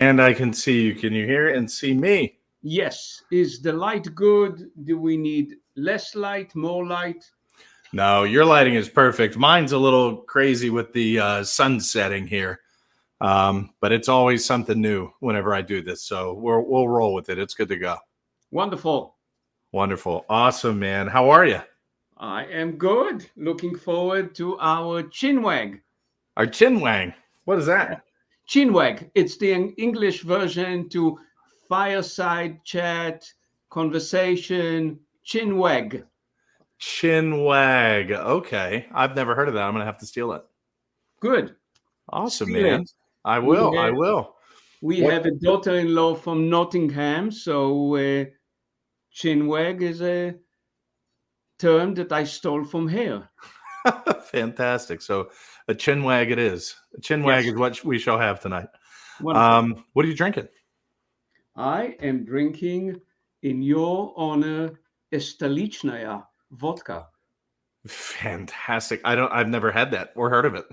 And I can see you. Can you hear and see me? Yes. Is the light good? Do we need less light, more light? No, your lighting is perfect. Mine's a little crazy with the sun setting here. But it's always something new whenever I do this. So we'll roll with it. It's good to go. Wonderful. Wonderful. Awesome, man. How are you? I am good. Looking forward to our chinwag. Our chinwang. What is that? Chinwag. It's the English version to fireside chat, conversation, chinwag. Chinwag. Okay. I've never heard of that. I'm going to have to steal it. Good. Awesome, Steal man. it. I will. I will. We have a daughter-in-law from Nottingham, so chinwag is a term that I stole from her. Fantastic. So a chinwag it is. A chinwag is what we shall have tonight. What are you drinking? I am drinking, in your honor, a Stalichnaya vodka. Fantastic. I've never had that or heard of it.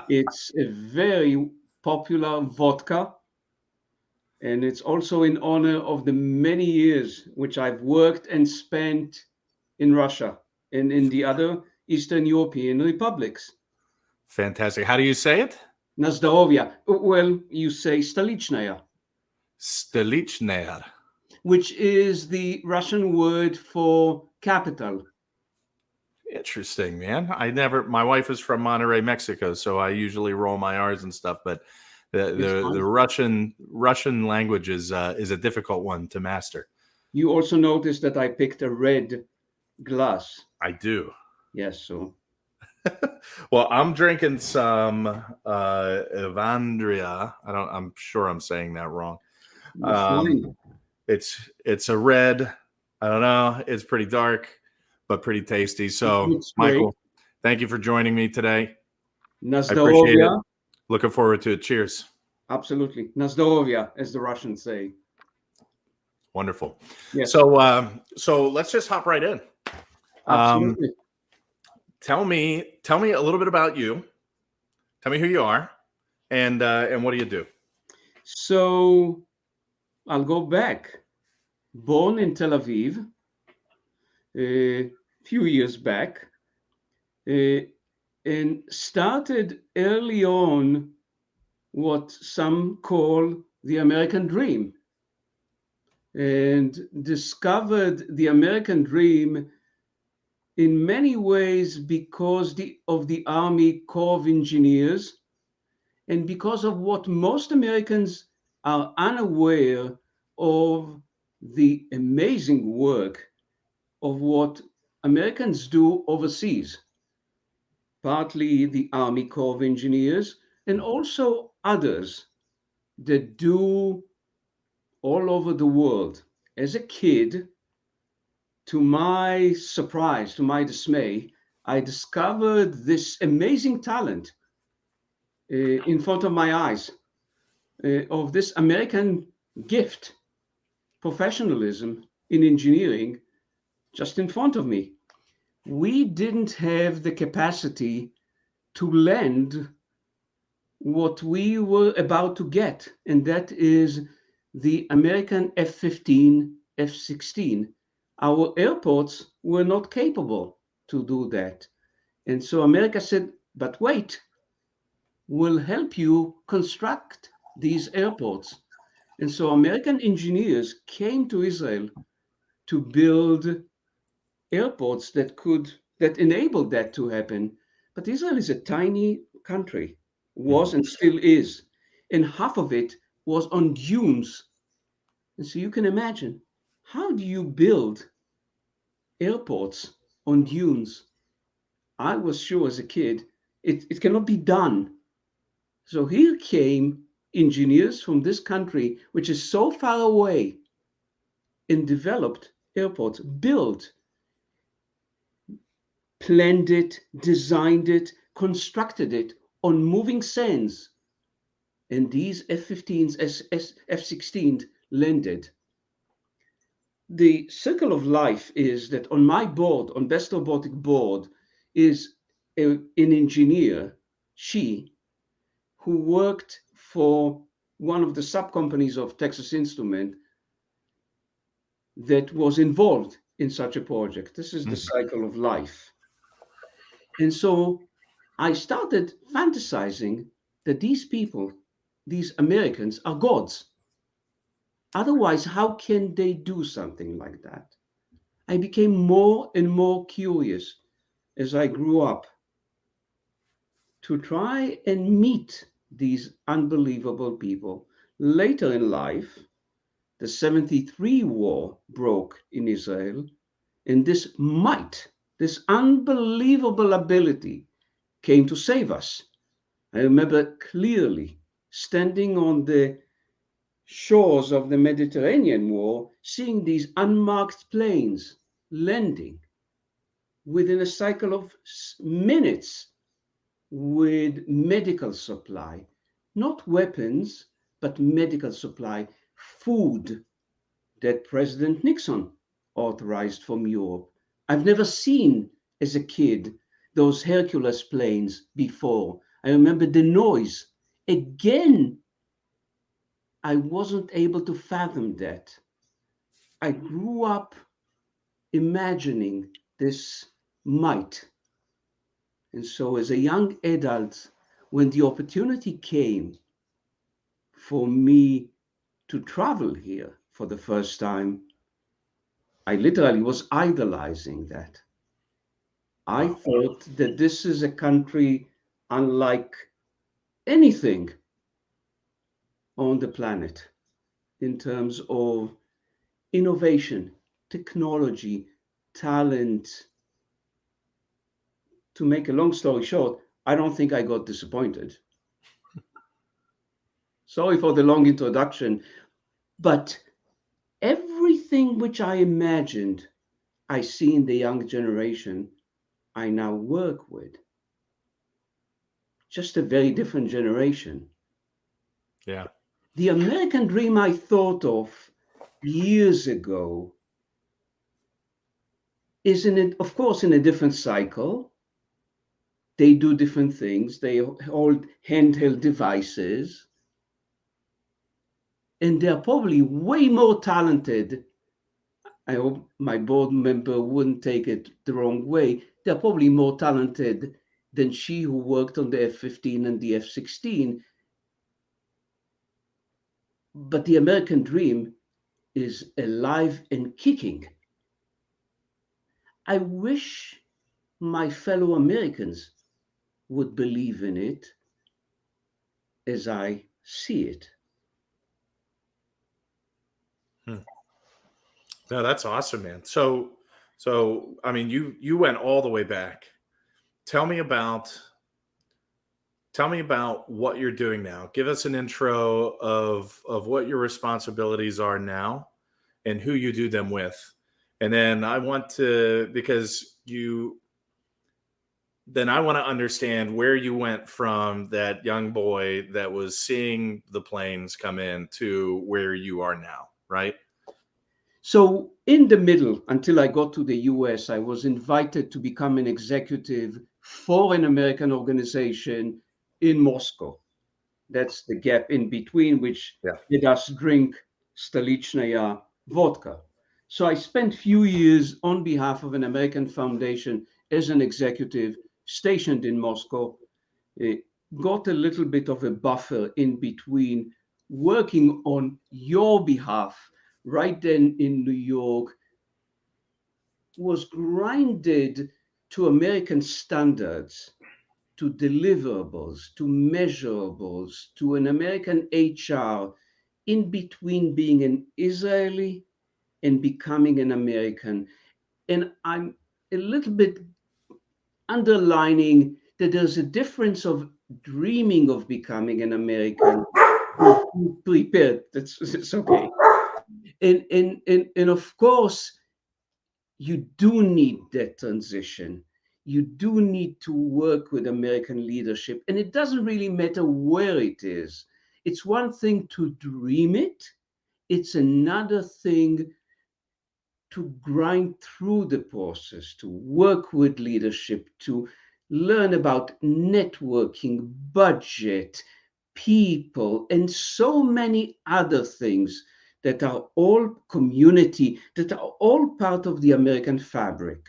It's a very popular vodka, and it's also in honor of the many years which I've worked and spent in Russia and in the other Eastern European republics. Fantastic. How do you say it? Na zdrowie. Well, you say Stalichnaya. Stalichnaya. Which is the Russian word for capital. Interesting, man. My wife is from Monterrey, Mexico, so I usually roll my R's and stuff, but the Russian language is a difficult one to master. You also noticed that I picked a red glass. I do. Yes, so. Well, I'm drinking some Evandria. I'm sure I'm saying that wrong. It's a red. I don't know. It's pretty dark, but pretty tasty. So, Michael, thank you for joining me today. Na zdrowie. I appreciate it. Looking forward to it. Cheers. Absolutely. Na zdrowie, as the Russians say. Wonderful. Yes. So let's just hop right in. Absolutely. Tell me a little bit about you. Tell me who you are, and what do you do? So I'll go back. Born in Tel Aviv a few years back, and started early on what some call the American dream, and discovered the American dream in many ways because of the Army Corps of Engineers, and because of what most Americans are unaware of, the amazing work of what Americans do overseas, partly the Army Corps of Engineers, and also others that do all over the world. As a kid, to my surprise, to my dismay, I discovered this amazing talent in front of my eyes of this American gift, professionalism in engineering, just in front of me. We didn't have the capacity to lend what we were about to get, and that is the American F-15, F-16. Our airports were not capable to do that. And so America said, but wait, we'll help you construct these airports. And so American engineers came to Israel to build airports that enabled that to happen. But Israel is a tiny country, was and still is, and half of it was on dunes. And so you can imagine, how do you build airports on dunes? I was sure as a kid, it cannot be done. So here came engineers from this country, which is so far away, and developed airports, built, planned it, designed it, constructed it on moving sands. And these F-15s, F-16s landed. The circle of life is that on my board, on Best Robotic board, is an engineer, she, who worked for one of the sub-companies of Texas Instrument that was involved in such a project. This is the cycle of life. And so I started fantasizing that these people, these Americans, are gods. Otherwise, how can they do something like that? I became more and more curious as I grew up to try and meet these unbelievable people. Later in life, the 73 war broke in Israel, and this might, this unbelievable ability came to save us. I remember clearly standing on the shores of the Mediterranean War, seeing these unmarked planes landing within a cycle of minutes with medical supply, not weapons, but medical supply, food that President Nixon authorized from Europe. I've never seen as a kid those Hercules planes before. I remember the noise. Again, I wasn't able to fathom that. I grew up imagining this might. And so, as a young adult, when the opportunity came for me to travel here for the first time, I literally was idolizing that. I thought that this is a country unlike anything on the planet in terms of innovation, technology, talent. To make a long story short, I don't think I got disappointed. Sorry for the long introduction, but everything which I imagined I see in the young generation I now work with. Just a very different generation. Yeah. The American dream I thought of years ago is of course, in a different cycle. They do different things. They hold handheld devices. And they're probably way more talented. I hope my board member wouldn't take it the wrong way. They're probably more talented than she who worked on the F-15 and the F-16. But the American dream is alive and kicking. I wish my fellow Americans would believe in it as I see it. No, that's awesome, man. So I mean, you went all the way back. Tell me about what you're doing now. Give us an intro of what your responsibilities are now and who you do them with. And then I want to, because then I want to understand where you went from that young boy that was seeing the planes come in to where you are now, right? So in the middle, until I got to the US, I was invited to become an executive for an American organization in Moscow. That's the gap in between, which made us drink Stolichnaya vodka. So I spent few years on behalf of an American foundation as an executive stationed in Moscow, got a little bit of a buffer in between working on your behalf right then in New York, was grinded to American standards, to deliverables, to measurables, to an American HR, in between being an Israeli and becoming an American. And I'm a little bit underlining that there's a difference of dreaming of becoming an American, prepared. It's okay. And of course, you do need that transition. You do need to work with American leadership. And it doesn't really matter where it is. It's one thing to dream it. It's another thing to grind through the process, to work with leadership, to learn about networking, budget, people, and so many other things that are all community, that are all part of the American fabric.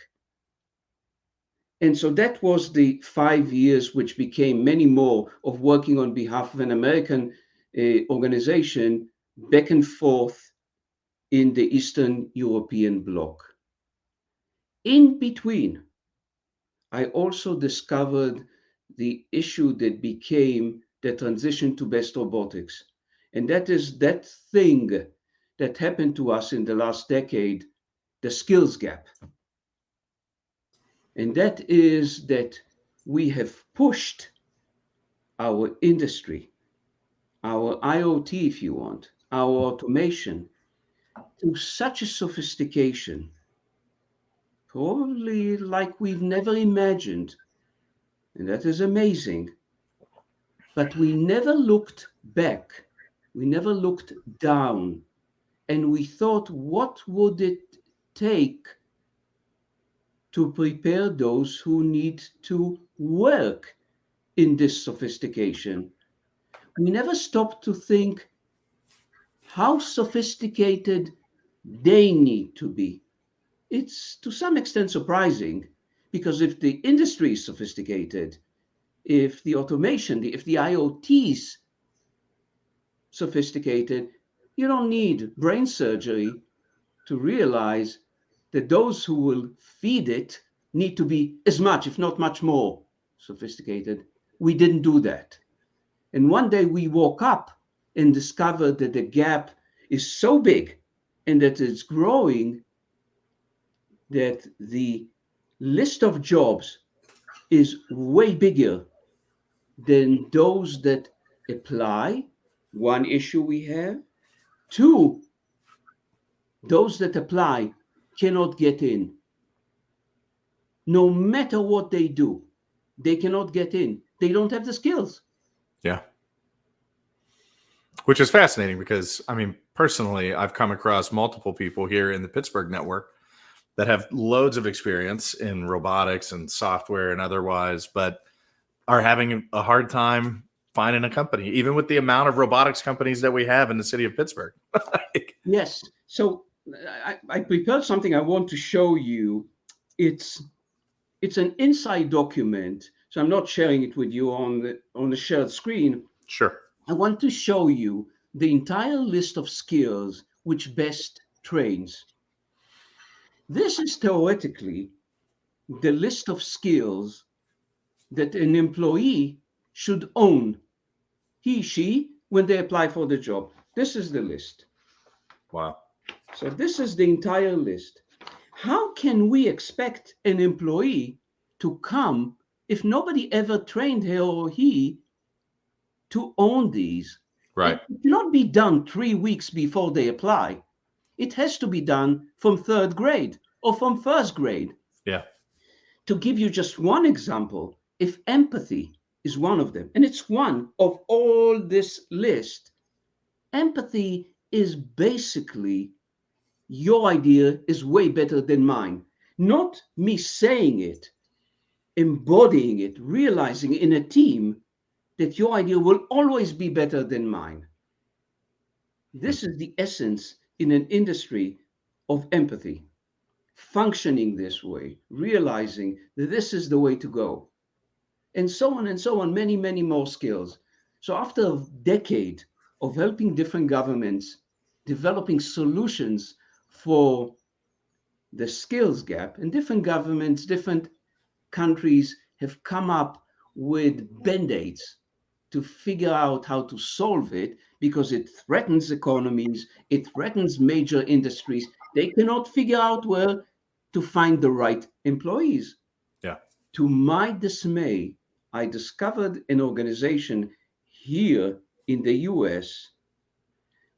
And so that was the 5 years, which became many more, of working on behalf of an American organization back and forth in the Eastern European bloc. In between, I also discovered the issue that became the transition to best robotics. And that is that thing that happened to us in the last decade, the skills gap. And that is that we have pushed our industry, our IoT, if you want, our automation, to such a sophistication, probably like we've never imagined. And that is amazing. But we never looked back. We never looked down. And we thought, what would it take to prepare those who need to work in this sophistication? We never stopped to think how sophisticated they need to be. It's to some extent surprising, because if the industry is sophisticated, if the automation, if the IoT is sophisticated, you don't need brain surgery to realize that those who will feed it need to be as much, if not much more, sophisticated. We didn't do that. And one day we woke up and discovered that the gap is so big and that it's growing, that the list of jobs is way bigger than those that apply. One issue we have. Two, those that apply cannot get in. No matter what they do, they cannot get in. They don't have the skills. Yeah. Which is fascinating because, I mean, personally, I've come across multiple people here in the Pittsburgh network that have loads of experience in robotics and software and otherwise, but are having a hard time finding a company, even with the amount of robotics companies that we have in the city of Pittsburgh. Yes. So I prepared something I want to show you. It's an inside document, so I'm not sharing it with you on the shared screen. Sure. I want to show you the entire list of skills which best trains. This is theoretically the list of skills that an employee should own, he, she, when they apply for the job. This is the list. Wow. So this is the entire list. How can we expect an employee to come if nobody ever trained her or he to own these? Right. It cannot be done 3 weeks before they apply. It has to be done from 3rd grade or from 1st grade. Yeah. To give you just one example, if empathy is one of them, and it's one of all this list, empathy is basically your idea is way better than mine. Not me saying it, embodying it, realizing in a team that your idea will always be better than mine. This is the essence in an industry of empathy. Functioning this way, realizing that this is the way to go. And so on, many, many more skills. So after a decade of helping different governments developing solutions for the skills gap, and different governments, different countries have come up with band-aids to figure out how to solve it, because it threatens economies, it threatens major industries. They cannot figure out where to find the right employees. Yeah. To my dismay, I discovered an organization here in the US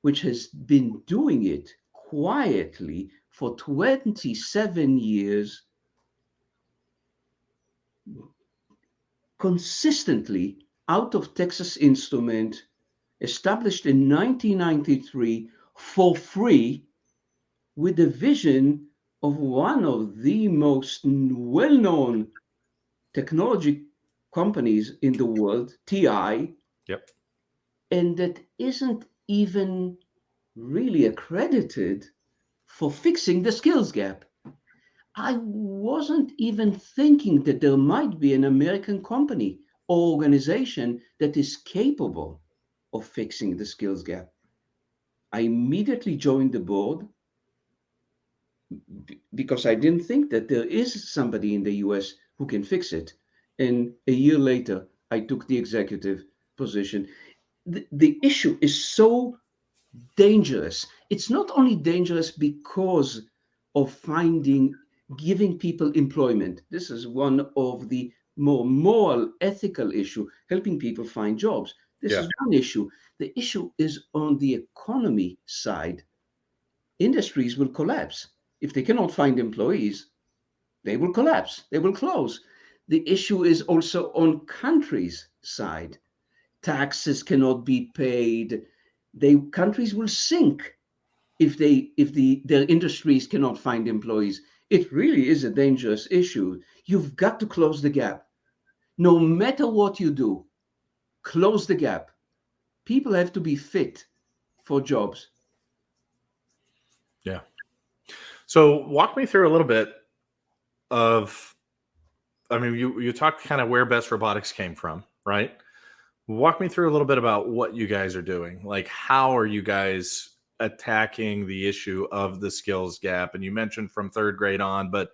which has been doing it quietly for 27 years, consistently, out of Texas Instrument, established in 1993 for free, with the vision of one of the most well-known technology companies in the world, TI. Yep. and that isn't even really accredited for fixing the skills gap. I wasn't even thinking that there might be an American company or organization that is capable of fixing the skills gap. I immediately joined the board because I didn't think that there is somebody in the US who can fix it. And a year later, I took the executive position. The issue is so dangerous. It's not only dangerous because of giving people employment. This is one of the more moral, ethical issue, helping people find jobs. This Yeah. is one issue. The issue is on the economy side. Industries will collapse. If they cannot find employees, they will collapse, they will close. The issue is also on countries' side. Taxes cannot be paid. Countries will sink if their industries cannot find employees. It really is a dangerous issue. You've got to close the gap. No matter what you do, close the gap. People have to be fit for jobs. Yeah. So walk me through a little bit of, I mean, you talked kind of where Best Robotics came from, right? Walk me through a little bit about what you guys are doing. Like, how are you guys attacking the issue of the skills gap? And you mentioned from third grade on, but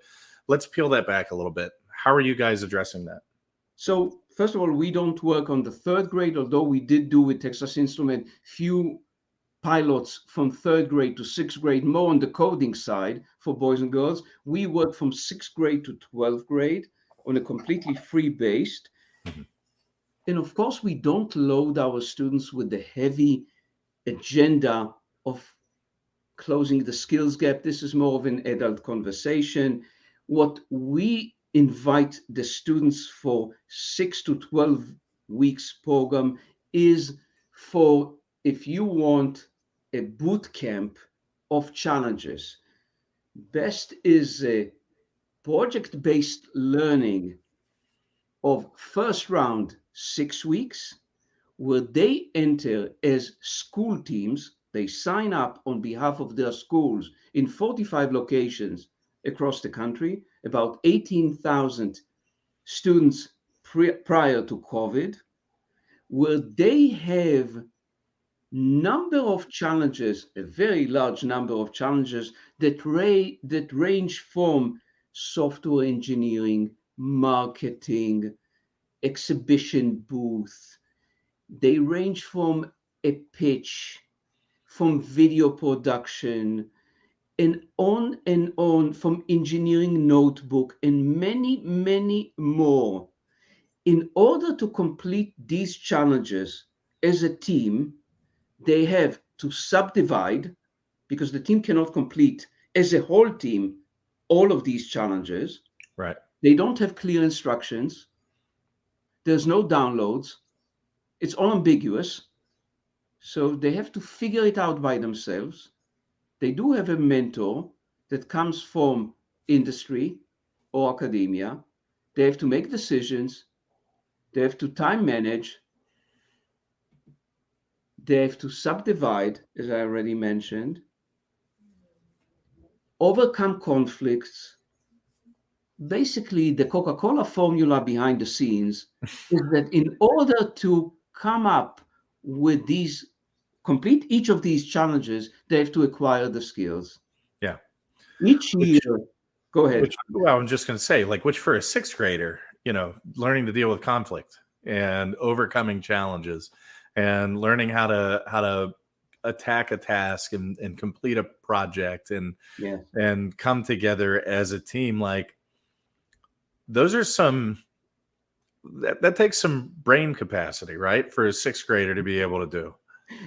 let's peel that back a little bit. How are you guys addressing that? So first of all, we don't work on the third grade, although we did do with Texas Instrument few pilots from third grade to sixth grade, more on the coding side for boys and girls. We work from sixth grade to 12th grade on a completely free based. Mhm. And of course, we don't load our students with the heavy agenda of closing the skills gap. This is more of an adult conversation. What we invite the students for 6 to 12 weeks program is for, if you want a boot camp of challenges. Best is a project-based learning of first round 6 weeks, where they enter as school teams. They sign up on behalf of their schools in 45 locations across the country, about 18,000 students prior to COVID, where they have number of challenges, a very large number of challenges that range from software engineering, marketing, exhibition booth. They range from a pitch, from video production, and on, from engineering notebook, and many, many more. In order to complete these challenges as a team, they have to subdivide, because the team cannot complete as a whole team all of these challenges. Right. They don't have clear instructions. There's no downloads. It's all ambiguous. So they have to figure it out by themselves. They do have a mentor that comes from industry or academia. They have to make decisions. They have to time manage. They have to subdivide, as I already mentioned, overcome conflicts. Basically, the Coca-Cola formula behind the scenes is that in order to come up with complete each of these challenges, they have to acquire the skills. Yeah. Each year, go ahead. Well, I'm just going to say, like, which for a sixth grader, learning to deal with conflict and overcoming challenges and learning how to attack a task and complete a project and come together as a team, like, those are that takes some brain capacity, right, for a sixth grader to be able to do.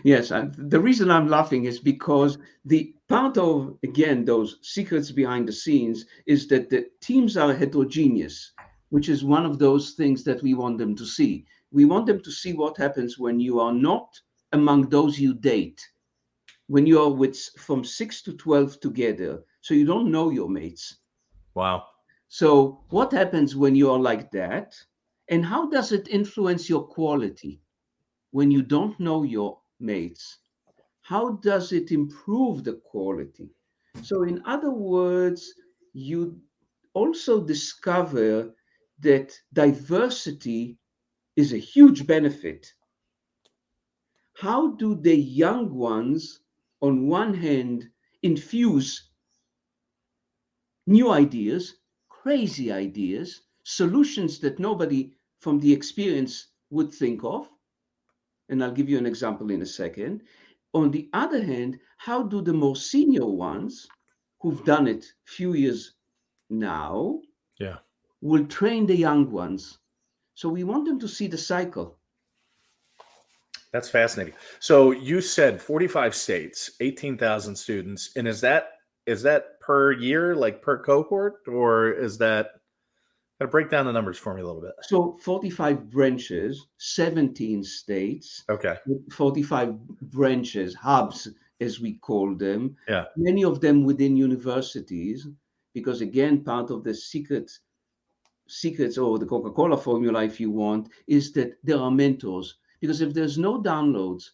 Yes, the reason I'm laughing is because the part of, again, those secrets behind the scenes is that the teams are heterogeneous, which is one of those things that we want them to see. We want them to see what happens when you are not among those you date, when you are from 6 to 12 together, so you don't know your mates. Wow. So what happens when you are like that, and how does it influence your quality? when you don't know your mates, how does it improve the quality? So, in other words, you also discover that diversity is a huge benefit. How do the young ones, on one hand, infuse new ideas, crazy ideas, solutions that nobody from the experience would think of? And I'll give you an example in a second. On the other hand, how do the more senior ones who've done it few years now Yeah. will train the young ones? So we want them to see the cycle. That's fascinating. So you said 45 states, 18,000 students, and is that per year, like per cohort, or is that? Gotta break down the numbers for me a little bit. So 45 branches, 17 states, Okay. 45 branches, hubs, as we call them, Yeah. many of them within universities, because again, part of the secrets or the Coca-Cola formula, if you want, is that there are mentors. Because if there's no downloads,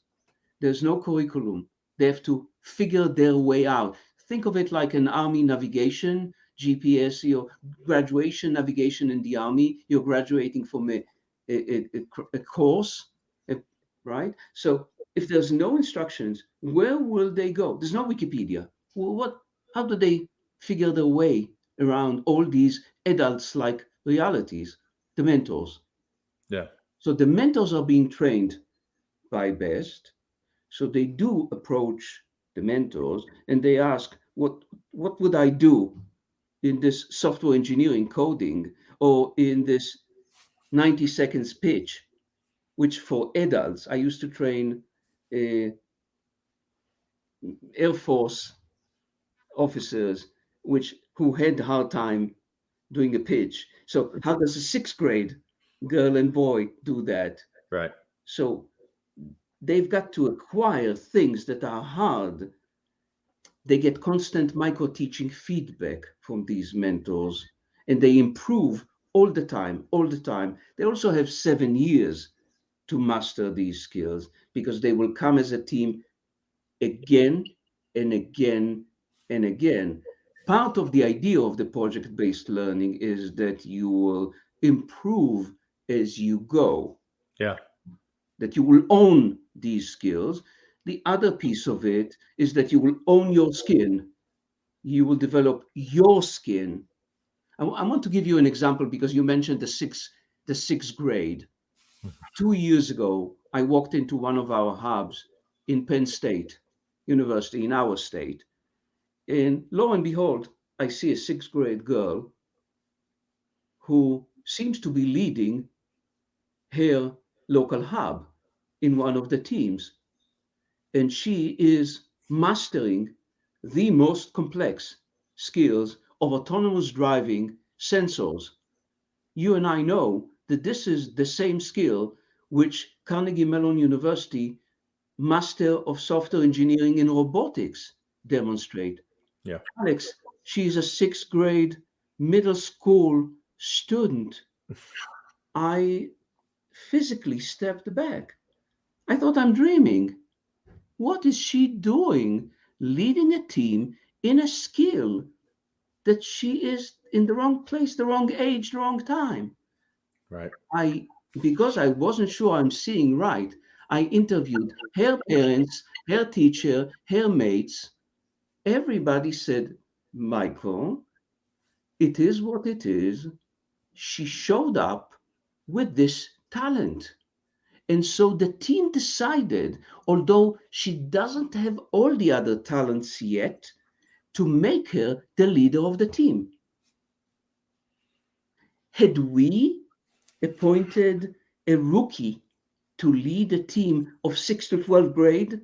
there's no curriculum. They have to figure their way out. Think of it like an army navigation, GPS, your graduation navigation in the army. You're graduating from a course, uh, right? So if there's no instructions, where will they go? There's no Wikipedia. Well, how do they figure their way around all these adults like realities? The mentors. Yeah. So the mentors are being trained by BEST. So they do approach the mentors and they ask, what would I do in this software engineering coding or in this 90 seconds pitch, which for adults, I used to train Air Force officers who had a hard time doing a pitch. So how does a sixth grade girl and boy do that? Right. So they've got to acquire things that are hard. They get constant micro teaching feedback from these mentors and they improve all the time, all the time. They also have 7 years to master these skills because they will come as a team again and again and again. Part of the idea of the project based learning is that you will improve as you go, Yeah. that you will own these skills. The other piece of it is that you will own your skin. You will develop your skin. I want to give you an example because you mentioned the sixth grade. 2 years ago, I walked into one of our hubs in Penn State University in our state, and lo and behold, I see a sixth grade girl who seems to be leading her local hub in one of the teams, and she is mastering the most complex skills of autonomous driving sensors. You and I know that this is the same skill which Carnegie Mellon University Master of Software Engineering in Robotics demonstrate. Yeah. Alex, she's a sixth grade middle school student. I physically stepped back. I thought I'm dreaming. What is she doing leading a team in a skill that she is in the wrong place, the wrong age, the wrong time? Right. Because I wasn't sure I'm seeing right, I interviewed her parents, her teacher, her mates. Everybody said, Michael, it is what it is. She showed up with this talent. And so the team decided, although she doesn't have all the other talents yet, to make her the leader of the team. Had we appointed a rookie to lead a team of 6th to 12th grade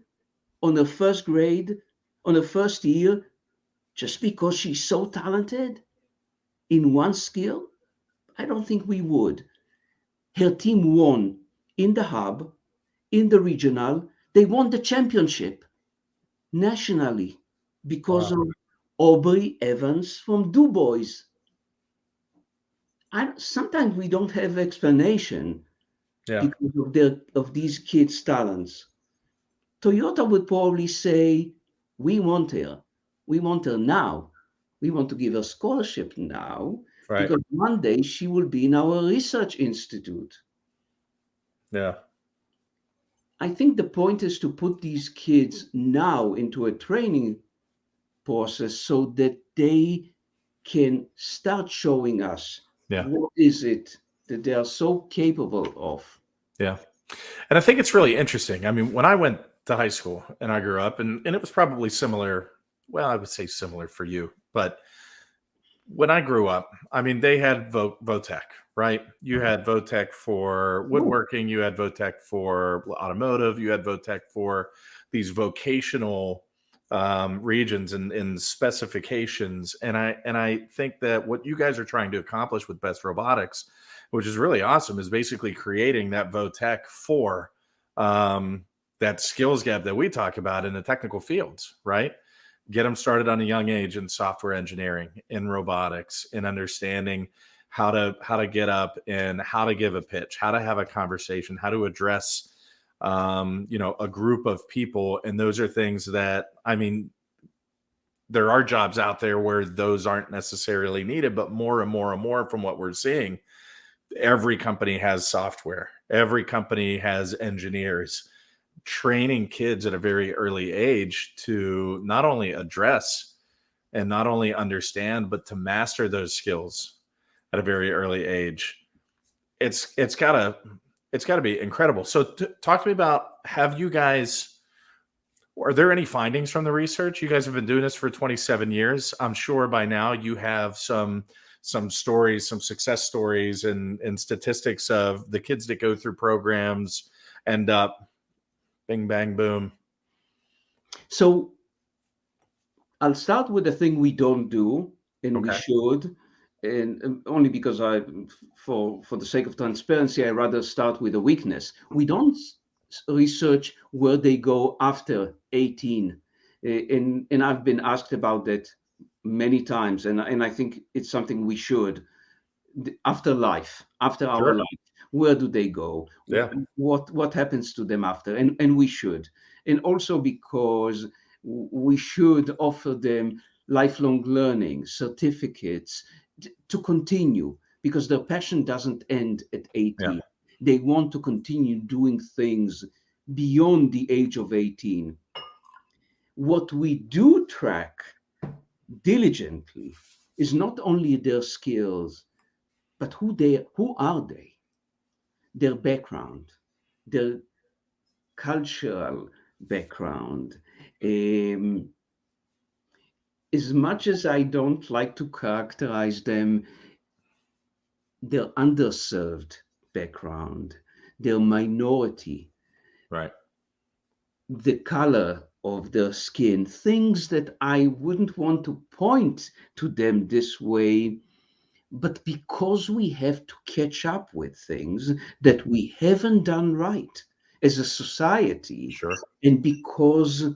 on her first grade, on her first year, just because she's so talented in one skill? I don't think we would. Her team won in the hub, in the regional. They won the championship nationally because Wow. of Aubrey Evans from Du Bois. Sometimes we don't have explanation. because of these kids' talents. Toyota would probably say, "We want her. We want her now. We want to give her scholarship now Right. because one day she will be in our research institute." Yeah. I think the point is to put these kids now into a training process so that they can start showing us Yeah. what is it that they are so capable of. Yeah. And I think it's really interesting. I mean, when I went to high school and I grew up, and it was probably similar. Well, I would say similar for you, but when I grew up, I mean, they had Votech, right? You had Votech for Oh, woodworking, you had Votech for automotive, you had Votech for these vocational regions and specifications. And I think that what you guys are trying to accomplish with Best Robotics, which is really awesome, is basically creating that Votech for that skills gap that we talk about in the technical fields, right? Get them started on a young age in software engineering, in robotics, in understanding how to get up and how to give a pitch, how to have a conversation, how to address a group of people. And those are things that, I mean, there are jobs out there where those aren't necessarily needed, but more and more and more from what we're seeing, every company has software, every company has engineers. Training kids at a very early age to not only address and not only understand, but to master those skills at a very early age. It's gotta be incredible. So talk to me about, are there any findings from the research? You guys have been doing this for 27 years. I'm sure by now you have some stories, some success stories and statistics of the kids that go through programs end up bing, bang, boom. so I'll start with the thing we don't do, and we Okay. should, and only because for the sake of transparency, I rather start with a weakness. We don't research where they go after 18, and I've been asked about that many times, and I think it's something we should. After life, after our Sure. life, where do they go? Yeah. What happens to them after? And we should, and also because we should offer them lifelong learning certificates to continue, because their passion doesn't end at Yeah. 18. They want to continue doing things beyond the age of 18. What we do track diligently is not only their skills, but who are they, their background, their cultural background. um, as much as I don't like to characterize them, their underserved background, their minority, Right. the color of their skin, things that I wouldn't want to point to them this way. But because we have to catch up with things that we haven't done right as a society, Sure. and because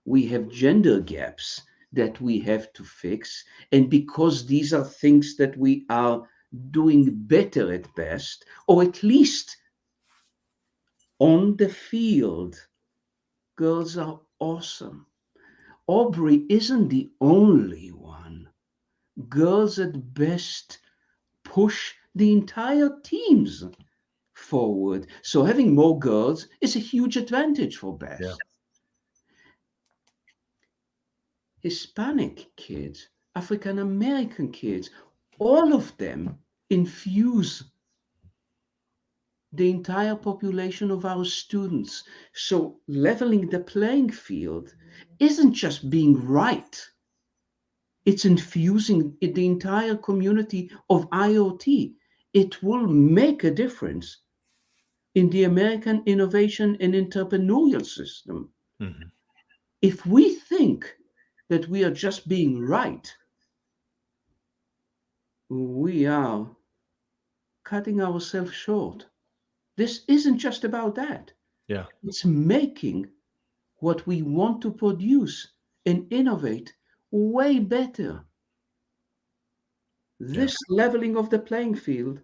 we have gender gaps that we have to fix, and because these are things that we are doing better at best, or at least on the field, girls are awesome. Aubrey isn't the only one. Girls at best push the entire teams forward. So having more girls is a huge advantage for Yeah. Best. Hispanic kids, African American kids, all of them infuse the entire population of our students. So leveling the playing field isn't just being right, it's infusing the entire community of IoT. It will make a difference in the American innovation and entrepreneurial system. Mhm. If we think that we are just being right, we are cutting ourselves short. This isn't just about that. Yeah. It's making what we want to produce and innovate way better. Yeah. This leveling of the playing field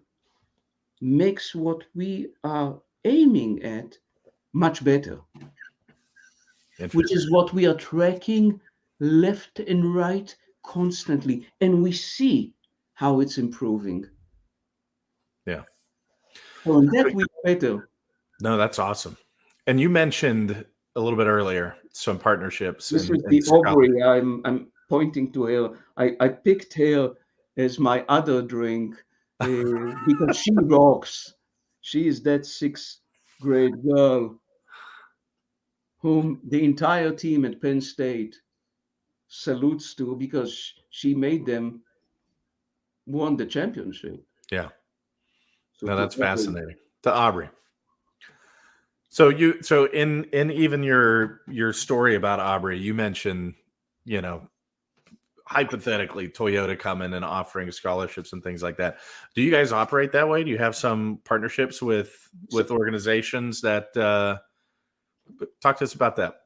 makes what we are aiming at much better, which is what we are tracking left and right constantly. And we see how it's improving. Yeah. So on that, we are better. No, that's awesome. And you mentioned a little bit earlier some partnerships This and, is the scholarships. Aubrey. I'm pointing to her. I picked her as my other drink because she rocks. She is that sixth grade girl whom the entire team at Penn State salutes to because she made them won the championship. Yeah. So No, to that's Aubrey. fascinating. To Aubrey. So in even your story about Aubrey, you mentioned, you know, hypothetically Toyota coming and offering scholarships and things like that. Do you guys operate that way? Do you have some partnerships with organizations that talk to us about that?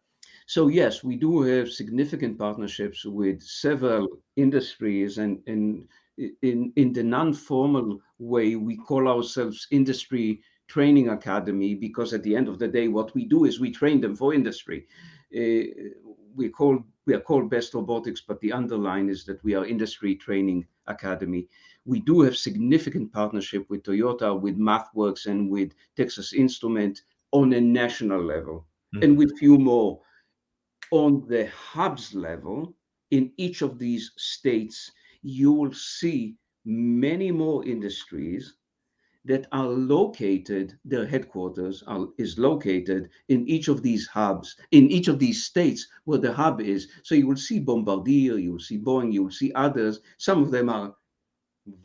So yes, we do have significant partnerships with several industries, and in the non-formal way, we call ourselves Industry Training Academy, because at the end of the day, what we do is we train them for industry. We are called Best Robotics, but the underline is that we are Industry Training Academy. We do have significant partnership with Toyota, with MathWorks, and with Texas Instrument on a national level, and with few more. On the hubs level, in each of these states, you will see many more industries that are located, their headquarters is located in each of these hubs, in each of these states where the hub is. So you will see Bombardier, you will see Boeing, you will see others. Some of them are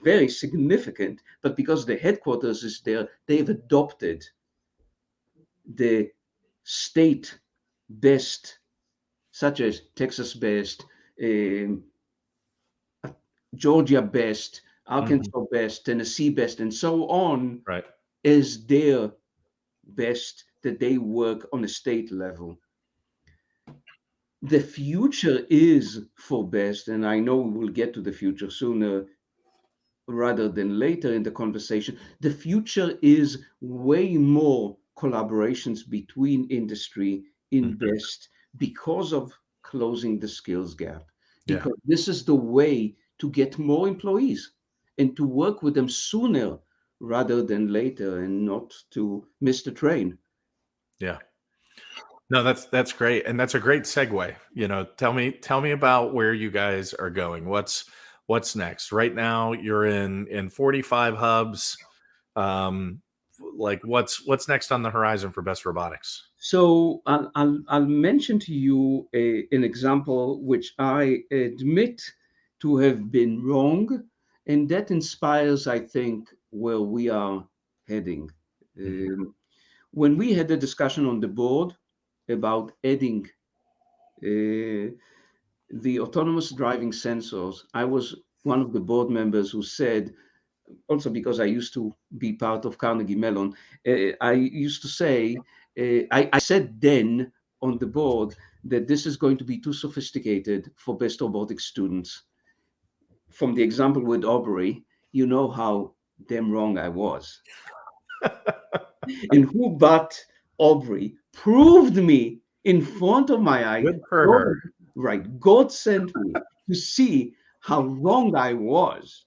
very significant, but because the headquarters is there, they've adopted the state best, such as Texas best, um, Georgia best, Arkansas best, Tennessee best, and so on, Right. is their best that they work on a state level. The future is for best, and I know we will get to the future sooner rather than later in the conversation. The future is way more collaborations between industry in best because of closing the skills gap. Yeah. Because this is the way to get more employees and to work with them sooner rather than later, and not to miss the train. Yeah. No, that's great, and that's a great segue. You know, tell me about where you guys are going. What's next? Right now, you're in 45 hubs. Um, like what's next on the horizon for Best Robotics? So I'll mention to you an example which I admit to have been wrong, and that inspires, I think, where we are heading. Mhm. When we had a discussion on the board about adding the autonomous driving sensors, I was one of the board members who said, also because I used to be part of Carnegie Mellon, I used to say, I said then on the board that this is going to be too sophisticated for best robotics students. From the example with Aubrey, you know how damn wrong I was. And who but Aubrey proved me in front of my eye. Good for God, her. right, God sent me to see how wrong I was.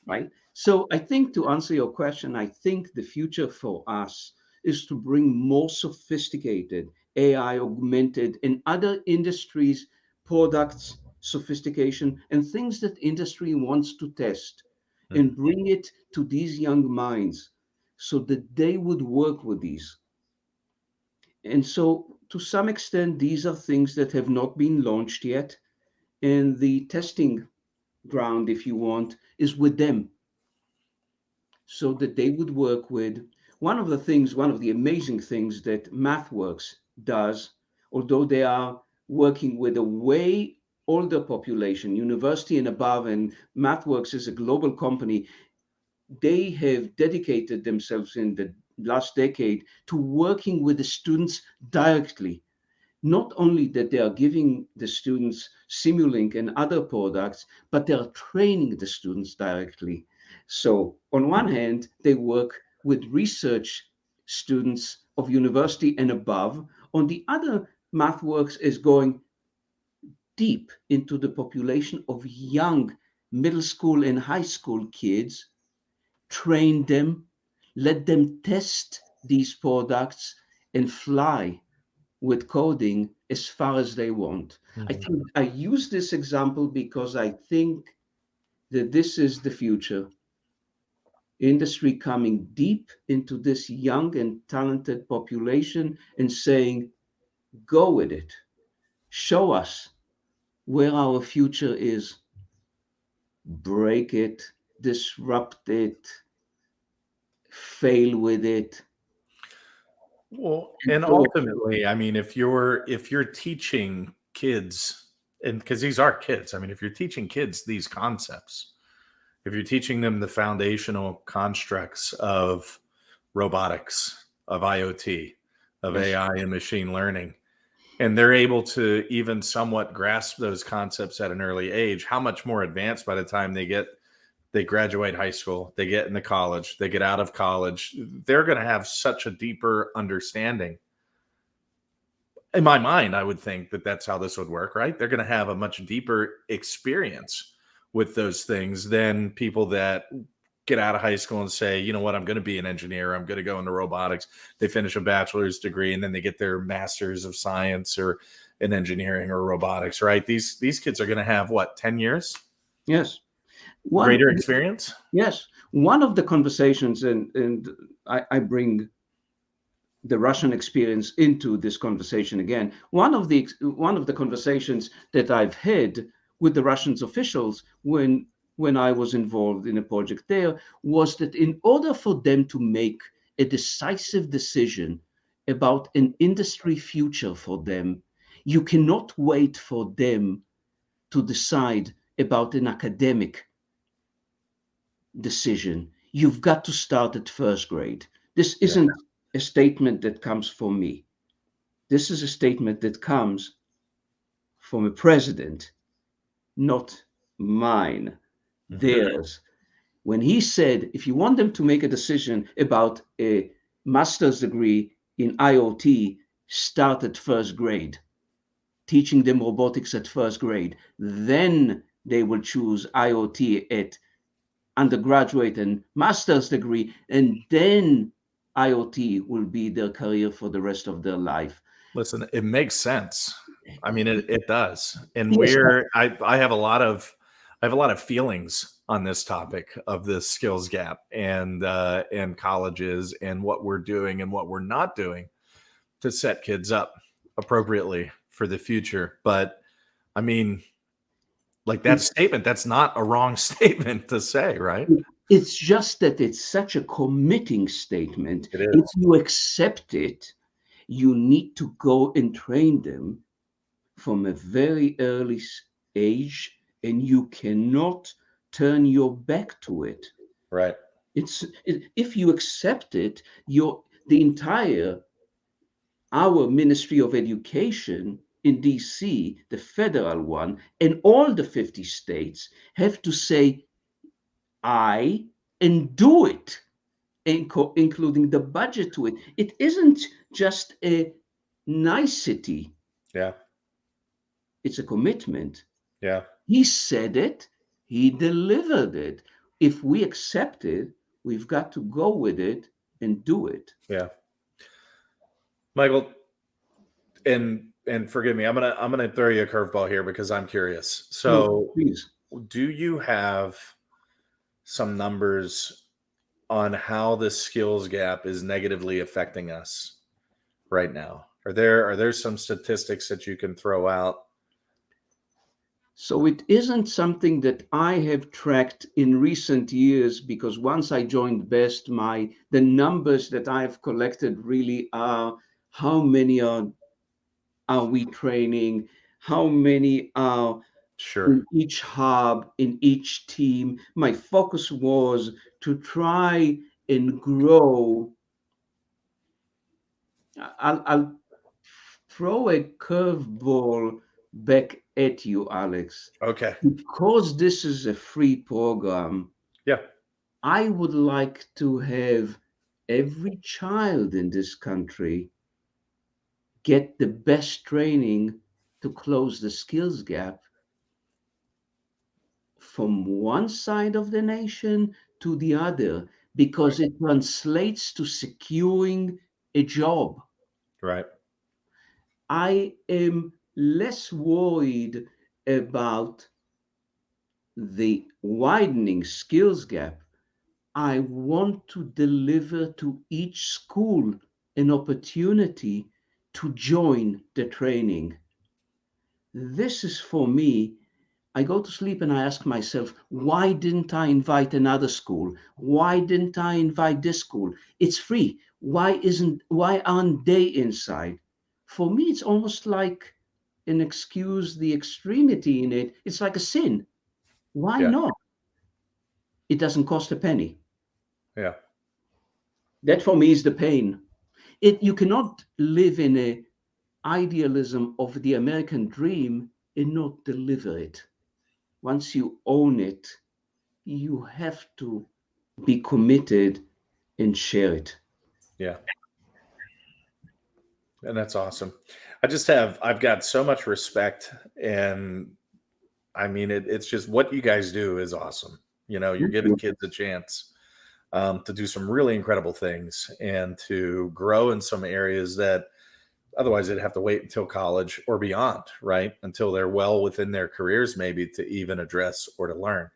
Right? So I think, to answer your question, I think the future for us is to bring more sophisticated AI augmented and other industries products, sophistication, and things that industry wants to test, and Mhm. bring it to these young minds so that they would work with these. And so to some extent, these are things that have not been launched yet. And the testing ground, if you want, is with them, so that they would work with one of the amazing things that MathWorks does, although they are working with a way older population, university and above, and MathWorks is a global company. They have dedicated themselves in the last decade to working with the students directly. Not only that they are giving the students Simulink and other products, but they are training the students directly. So on one hand, they work with research students of university and above. On the other, MathWorks is going deep into the population of young middle school and high school kids, train them, let them test these products and fly with coding as far as they want. I Mhm. think I use this example because I think that this is the future. Industry coming deep into this young and talented population and saying, go with it. Show us where our future is. Break it, disrupt it, fail with it. Well, And and go. ultimately, I mean, if you're teaching kids, and because these are kids, I mean, if you're teaching kids these concepts, if you're teaching them the foundational constructs of robotics, of IoT, of Yes. AI and machine learning, and they're able to even somewhat grasp those concepts at an early age, how much more advanced by the time they graduate high school, they get into college, they get out of college, they're going to have such a deeper understanding. In my mind, I would think that that's how this would work, right? They're going to have a much deeper experience with those things than people that get out of high school and say, you know what, I'm going to be an engineer, I'm going to go into robotics. They finish a bachelor's degree and then they get their master's of science or in engineering or robotics, right? These kids are going to have what, 10 years Yes. One. greater experience? Yes. One of the conversations, and I bring the Russian experience into this conversation again. One of the conversations that I've had with the Russian officials when I was involved in a project there was that in order for them to make a decisive decision about an industry future for them, you cannot wait for them to decide about an academic decision. You've got to start at first grade. This Yeah. isn't a statement that comes from me. This is a statement that comes from a president, not mine, Mhm. theirs. When he said, if you want them to make a decision about a master's degree in IoT, start at first grade, teaching them robotics at first grade. Then they will choose IoT at undergraduate and master's degree, and then IoT will be their career for the rest of their life. Listen, it makes sense. I mean, it does. And Yes, I have a lot of feelings on this topic of this skills gap and colleges and what we're doing and what we're not doing to set kids up appropriately for the future. But I mean, like that statement, that's not a wrong statement to say, right? it's just that it's such a committing statement. It If is. you accept it, you need to go and train them from a very early age, and you cannot turn your back to it. Right. If you accept it, the entire our Ministry of Education in DC, the federal one, and all the 50 states have to say I and do it, including the budget to it. It isn't just a nicety, Yeah. it's a commitment. Yeah. He said it, he delivered it. If we accept it, we've got to go with it and do it. Yeah. Michael, and forgive me, I'm gonna throw you a curveball here because I'm curious. No, So please. do you have some numbers on how the skills gap is negatively affecting us right now? Are there some statistics that you can throw out? So it isn't something that I have tracked in recent years because once I joined Best, the numbers that I've collected really are how many are we training, how many are Sure. in each hub, in each team. My focus was to try and grow. I'll throw a curveball back at you, Alex. Okay. Because this is a free program, Yeah. I would like to have every child in this country get the best training to close the skills gap from one side of the nation to the other, because it translates to securing a job. Right. I am less worried about the widening skills gap. I want to deliver to each school an opportunity to join the training. This is for me. I go to sleep and I ask myself, why didn't I invite another school? Why didn't I invite this school? It's free. Why aren't they inside? For me, it's almost like an excuse the extremity in it. It's like a sin. Why Yeah. not? It doesn't cost a penny. Yeah. That for me is the pain. You cannot live in a idealism of the American dream and not deliver it. Once you own it, you have to be committed and share it. Yeah. And that's awesome. I've got so much respect, and I mean, it's just what you guys do is awesome. You're Thank giving you. kids a chance to do some really incredible things and to grow in some areas that otherwise they'd have to wait until college or beyond, right? Until they're well within their careers, maybe to even address or to learn.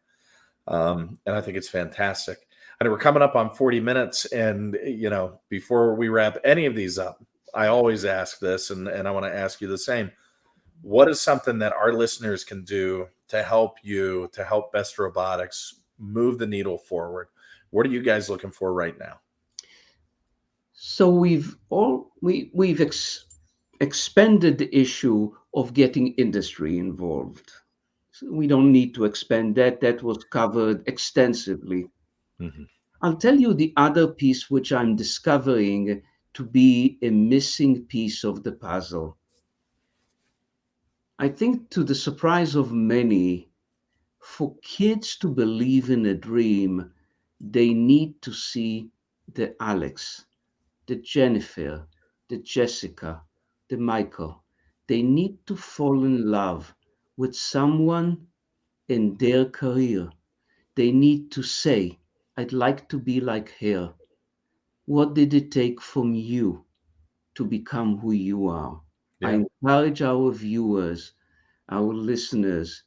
And I think it's fantastic. I know we're coming up on 40 minutes, and before we wrap any of these up, I always ask this, and I want to ask you the same. What is something that our listeners can do to help Best Robotics move the needle forward? What are you guys looking for right now? So we've expanded the issue of getting industry involved. So we don't need to expand that. That was covered extensively. Mhm. I'll tell you the other piece which I'm discovering to be a missing piece of the puzzle. I think, to the surprise of many, for kids to believe in a dream, they need to see the Alex, the Jennifer, the Jessica, the Michael. They need to fall in love with someone in their career. They need to say, I'd like to be like her. What did it take from you to become who you are? I Yeah. encourage our viewers, our listeners,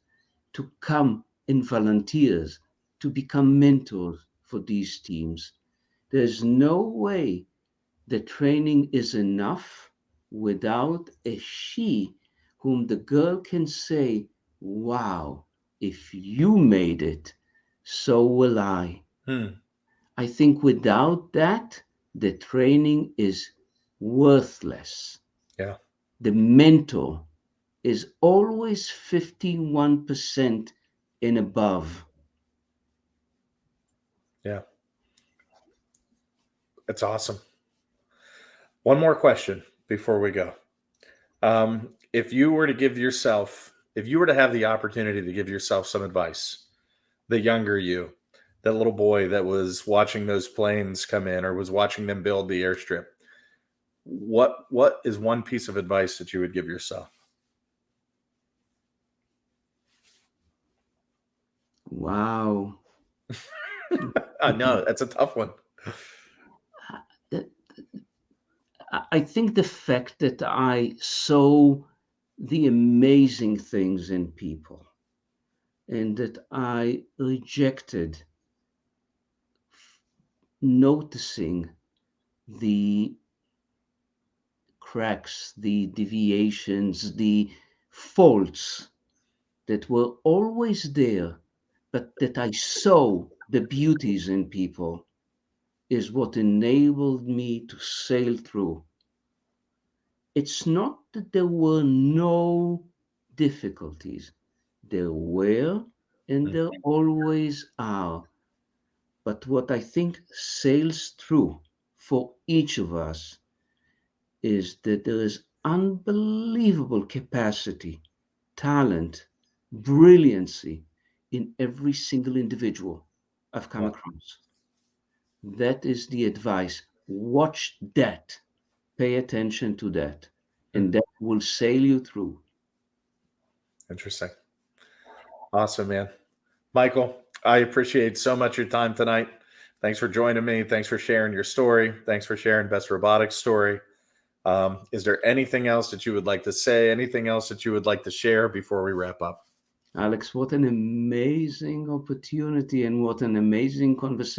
to come in volunteers, to become mentors for these teams. There's no way the training is enough without a she whom the girl can say, wow, if you made it, so will I. Hmm. I think without that, the training is worthless. Yeah. The mentor is always 51% and above. Yeah. It's awesome. One more question before we go. If you were to have the opportunity to give yourself some advice, the younger you, that little boy that was watching those planes come in or was watching them build the airstrip, what is one piece of advice that you would give yourself? Wow. I know that's a tough one. That- I think the fact that I saw the amazing things in people and that I rejected noticing the cracks, the deviations, the faults that were always there, but that I saw the beauties in people, is what enabled me to sail through. It's not that there were no difficulties. There were, and Mm. there always are. But what I think sails through for each of us is that there is unbelievable capacity, talent, brilliancy in every single individual I've come Wow. across. That is the advice. Watch that. Pay attention to that. And that will sail you through. Interesting. Awesome, man. Michael, I appreciate so much your time tonight. Thanks for joining me. Thanks for sharing your story. Thanks for sharing Best Robotics story. Is there anything else that you would like to say? Anything else that you would like to share before we wrap up? Alex, what an amazing opportunity and what an amazing conversation.